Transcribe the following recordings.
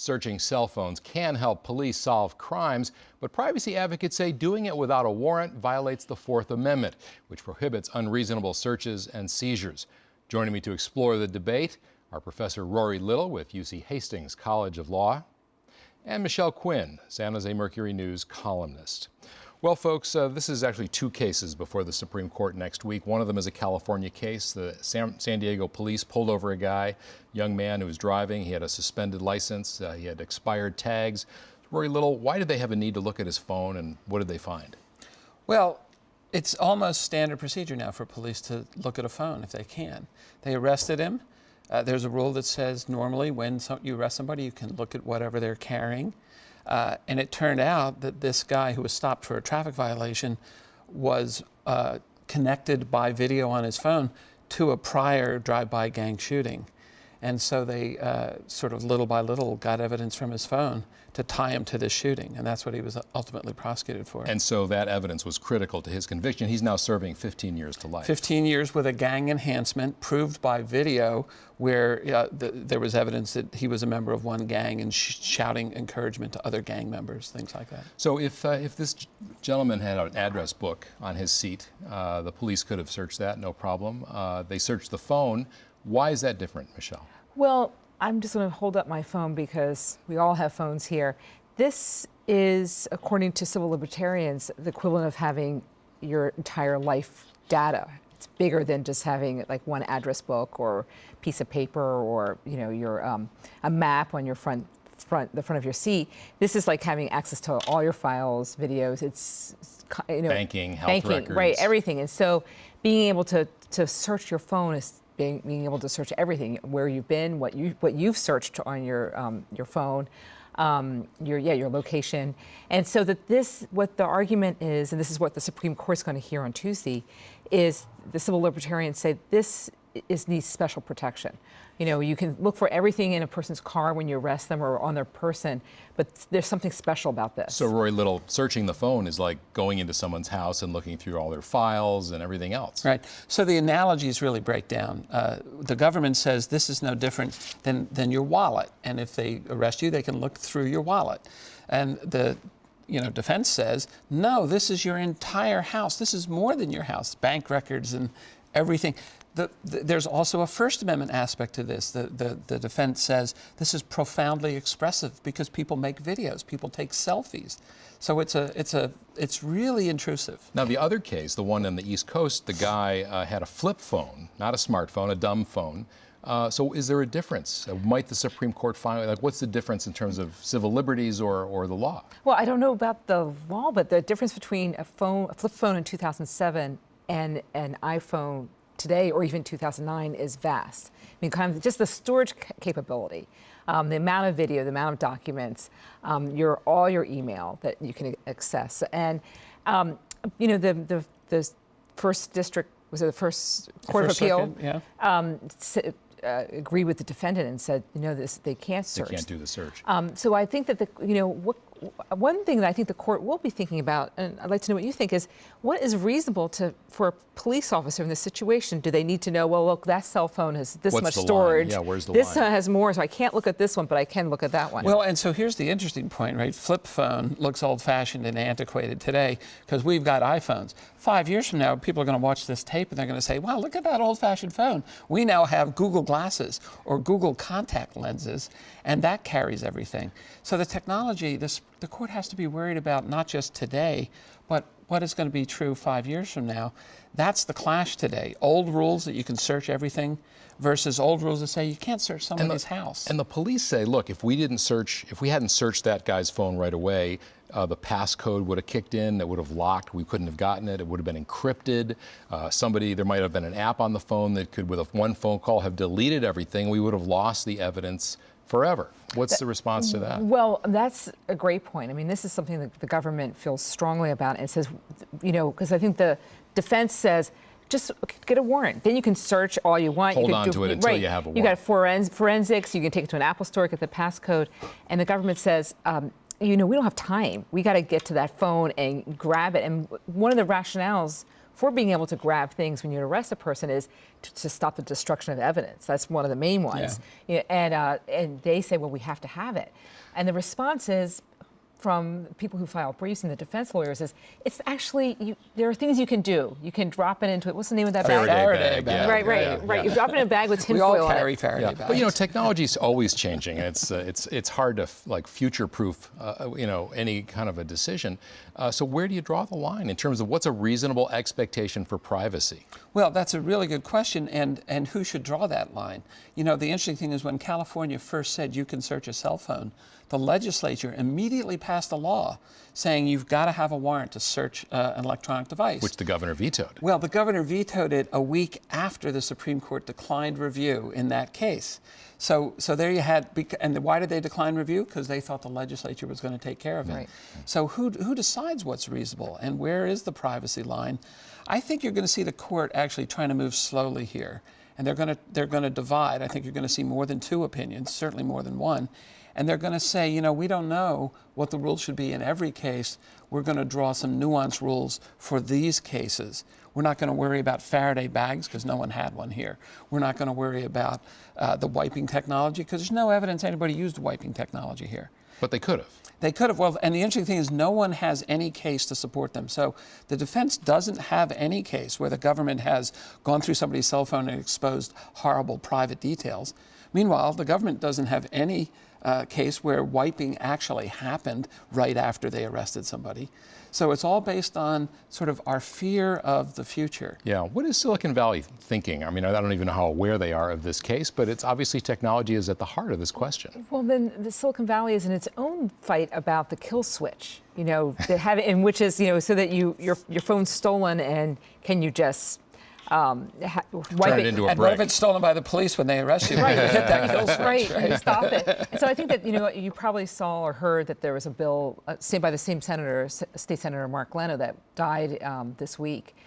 Searching cell phones can help police solve crimes, but privacy advocates say doing it without a warrant violates the Fourth Amendment, which prohibits unreasonable searches and seizures. Joining me to explore the debate are Professor Rory with UC Hastings College of Law and Michelle Quinn, San Jose Mercury News columnist. Well, folks, this is actually two cases before the Supreme Court next week. One of them is a California case. The San Diego police pulled over a guy, young man who was driving. He had a suspended license. He had expired tags. Rory, why did they have a need to look at his phone, and what did they find? Well, it's almost standard procedure now for police to look at a phone if they can. They arrested him. There's a rule that says normally when you arrest somebody, you can look at whatever they're carrying. And it turned out that this guy who was stopped for a traffic violation was connected by video on his phone to a prior drive-by gang shooting. And so they sort of little by little got evidence from his phone to tie him to this shooting. And that's what he was ultimately prosecuted for. And so that evidence was critical to his conviction. He's now serving 15 years to life. 15 years with a gang enhancement proved by video where there was evidence that he was a member of one gang and shouting encouragement to other gang members, things like that. So if this gentleman had an address book on his seat, the police could have searched that, no problem. They searched the phone. Why is that different, Michelle? Well, I'm just going to hold up my phone because we all have phones here. This is, according to civil libertarians, the equivalent of having your entire life data. It's bigger than just having like one address book or piece of paper or your a map on your the front of your seat. This is like having access to all your files, videos. It's banking, health records, right? Everything. And so, being able to search your phone is being able to search everything, where you've been, what you've searched on your phone, your location. And so what the argument is, and this is what the Supreme Court's going to hear on Tuesday, is the civil libertarians say this needs special protection. You can look for everything in a person's car when you arrest them or on their person, but there's something special about this. So, Rory, searching the phone is like going into someone's house and looking through all their files and everything else. Right. So the analogies really break down. The government says this is no different than your wallet, and if they arrest you, they can look through your wallet. And the defense says, no, this is your entire house. This is more than your house. Bank records and everything. There's also a First Amendment aspect to this. The defense says this is profoundly expressive because people make videos, people take selfies. So it's really intrusive. Now the other case, the one on the East Coast, the guy had a flip phone, not a smartphone, a dumb phone. So is there a difference? Might the Supreme Court find, what's the difference in terms of civil liberties or the law? Well, I don't know about the law, but the difference between a flip phone in 2007 and an iPhone today, or even 2009, is vast. I mean, kind of just the storage capability, the amount of video, the amount of documents, all your email that you can access, and the first district, was it the first Court of Appeal? Circuit, yeah. Agreed with the defendant and said, they can't search. They can't do the search. So I think that one thing that I think the court will be thinking about, and I'd like to know what you think, is what is reasonable for a police officer in this situation? Do they need to know, well, look, that cell phone has this much storage. Yeah, where's the this line? Has more, so I can't look at this one, but I can look at that one. Well, and so here's the interesting point, right? Flip phone looks old-fashioned and antiquated today because we've got iPhones. 5 years from now, people are going to watch this tape and they're going to say, wow, look at that old-fashioned phone. We now have Google Glasses or Google contact lenses, and that carries everything. So the technology, the court has to be worried about not just today, but what is going to be true 5 years from now. That's the clash today. Old rules that you can search everything versus old rules that say you can't search somebody's house. And the police say, look, if we hadn't searched that guy's phone right away, the passcode would have kicked in, it would have locked, we couldn't have gotten it, it would have been encrypted. There might have been an app on the phone that could, with one phone call, have deleted everything. We would have lost the evidence forever. What's the response to that? Well, that's a great point. I mean, this is something that the government feels strongly about and says, because I think the defense says, just get a warrant. Then you can search all you want. Hold on to it until you have a warrant. You got forensics. You can take it to an Apple store, get the passcode. And the government says, we don't have time. We got to get to that phone and grab it. And one of the rationales for being able to grab things when you arrest a person is to stop the destruction of evidence. That's one of the main ones. Yeah. And they say, well, we have to have it. And the response is, from people who file briefs and the defense lawyers, is it's actually, there are things you can do. You can drop it into it. What's the name of that bag? Faraday bag. Right. Yeah. You drop it in a bag with tinfoil on it. We all carry Faraday bags. But technology is always changing. It's hard to future-proof any kind of a decision. So where do you draw the line in terms of what's a reasonable expectation for privacy? Well, that's a really good question, and who should draw that line? The interesting thing is when California first said you can search a cell phone, the legislature immediately passed a law saying you've got to have a warrant to search an electronic device. Which the governor vetoed. Well, the governor vetoed it a week after the Supreme Court declined review in that case. So there you had, and why did they decline review? Because they thought the legislature was going to take care of it. Right. So who decides what's reasonable and where is the privacy line? I think you're going to see the court actually trying to move slowly here, and they're going to divide. I think you're going to see more than two opinions, certainly more than one. And they're going to say, we don't know what the rules should be in every case. We're going to draw some nuanced rules for these cases. We're not going to worry about Faraday bags because no one had one here. We're not going to worry about the wiping technology because there's no evidence anybody used wiping technology here. But they could have. They could have. Well, and the interesting thing is no one has any case to support them. So the defense doesn't have any case where the government has gone through somebody's cell phone and exposed horrible private details. Meanwhile, the government doesn't have any case where wiping actually happened right after they arrested somebody. So it's all based on sort of our fear of the future. Yeah. What is Silicon Valley thinking? I mean, I don't even know how aware they are of this case, but it's obviously technology is at the heart of this question. Well, then the Silicon Valley is in its own fight about the kill switch, in which is, so that your phone's stolen and can you just wipe it into a and brick. What if it's stolen by the police when they arrest you? Right. You hit that kill switch, right. You stop it. And so I think that, you probably saw or heard that there was a bill by the same senator, State Senator Mark Leno, that died this week,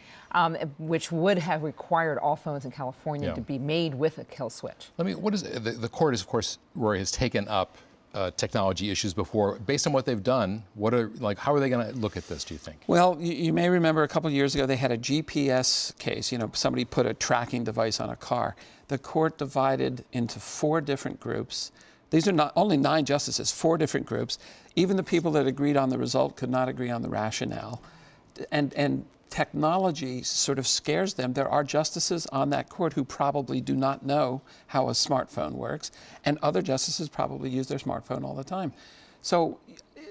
which would have required all phones in California to be made with a kill switch. What is the court is, of course, Rory, has taken up technology issues before. Based on what they've done, how are they going to look at this, do you think? Well, you may remember a couple of years ago they had a GPS case. Somebody put a tracking device on a car. The court divided into 4 different groups. These are not only 9 justices, 4 different groups. Even the people that agreed on the result could not agree on the rationale. And technology sort of scares them. There are justices on that court who probably do not know how a smartphone works, and other justices probably use their smartphone all the time. So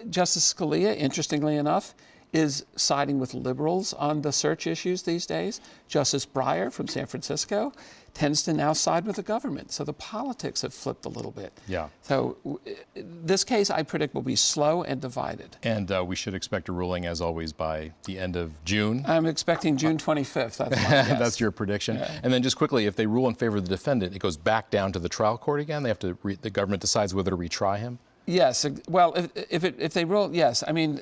Justice Scalia, interestingly enough, is siding with liberals on the search issues these days. Justice Breyer from San Francisco tends to now side with the government. So the politics have flipped a little bit. Yeah. So this case, I predict, will be slow and divided. And we should expect a ruling, as always, by the end of June. I'm expecting June 25th. That's my guess. That's your prediction. Yeah. And then just quickly, if they rule in favor of the defendant, it goes back down to the trial court again? They have to the government decides whether to retry him? Yes. Well, if they rule, yes. I mean,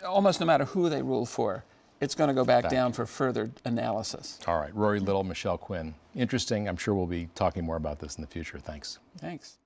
almost no matter who they rule for, it's going to go back down for further analysis. All right. Rory Little, Michelle Quinn. Interesting. I'm sure we'll be talking more about this in the future. Thanks. Thanks.